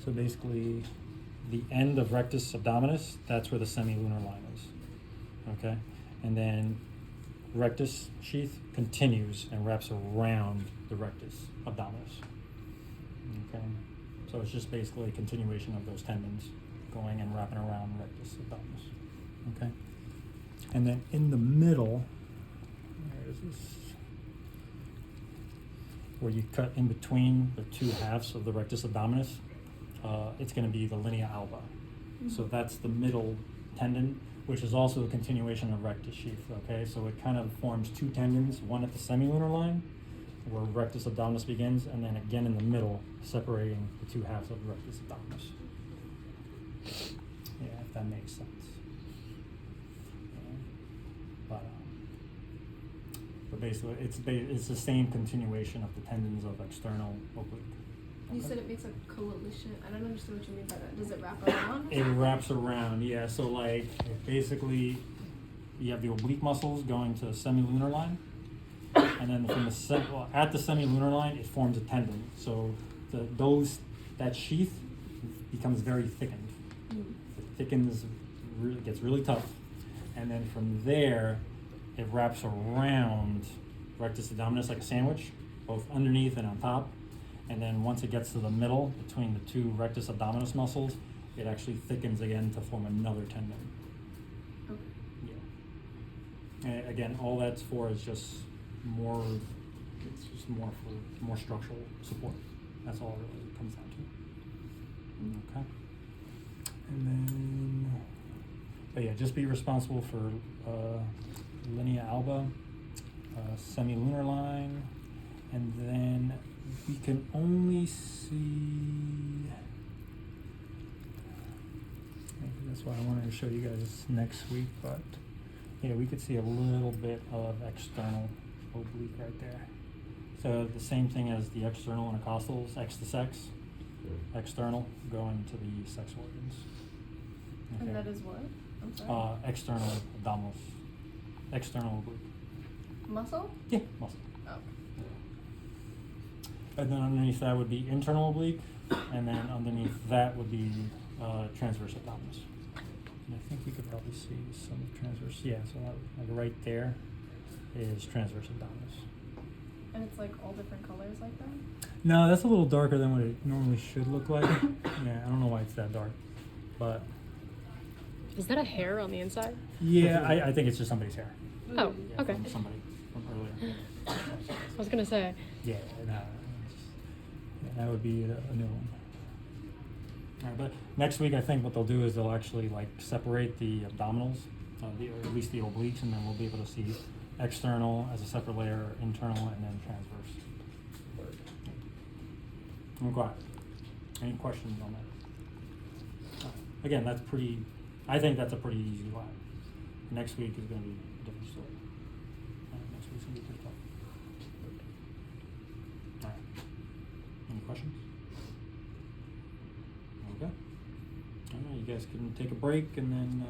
So basically, the end of rectus abdominis, that's where the semilunar line is. Okay? And then rectus sheath continues and wraps around the rectus abdominis. Okay? So it's just basically a continuation of those tendons going and wrapping around rectus abdominis. Okay? And then in the middle, where is this? Where you cut in between the two halves of the rectus abdominis, it's going to be the linea alba. So that's the middle tendon, which is also a continuation of rectus sheath. Okay, so it kind of forms two tendons, one at the semilunar line, where rectus abdominis begins, and then again in the middle, separating the two halves of rectus abdominis. Yeah, if that makes sense. Yeah. But basically, it's the same continuation of the tendons of external oblique. You said it makes a coalition. I don't understand what you mean by that. Does it wrap around? It wraps around, yeah. So like, basically, you have the oblique muscles going to the semilunar line, and then from the at the semilunar line, it forms a tendon. So that sheath becomes very thickened. It thickens, gets really tough, and then from there, it wraps around rectus abdominis like a sandwich, both underneath and on top. And then once it gets to the middle, between the two rectus abdominis muscles, it actually thickens again to form another tendon. Okay. Yeah. And again, all that's for is just more, it's just more for more structural support. That's all it really comes down to. Okay. And then, but yeah, just be responsible for linea alba, semilunar line, and then we can only see, maybe that's why I wanted to show you guys next week, but yeah, we could see a little bit of external oblique right there. So the same thing as the external intercostals, X to sex, external going to the sex organs. Okay. And that is what? I'm sorry? External abdominals, external oblique. Muscle? Yeah, muscle. Oh. And then underneath that would be internal oblique, and then underneath that would be transverse abdominis. And I think we could probably see some transverse, yeah, so like right there is transverse abdominis. And it's like all different colors like that? No, that's a little darker than what it normally should look like. Yeah, I don't know why it's that dark, but. Is that a hair on the inside? Yeah, I think it's just somebody's hair. Oh, Yeah, okay. From somebody from earlier. I was gonna say. Yeah, no, that would be a new one. All right, but next week I think what they'll do is they'll actually like separate the abdominals, or at least the obliques, and then we'll be able to see external as a separate layer, internal, and then transverse. Okay. Any questions on that? Again, that's pretty. I think that's a pretty easy lab. Next week is going to be a different story. Next week's going to be pretty tough. All right. Any questions? Okay. All right. You guys can take a break and then.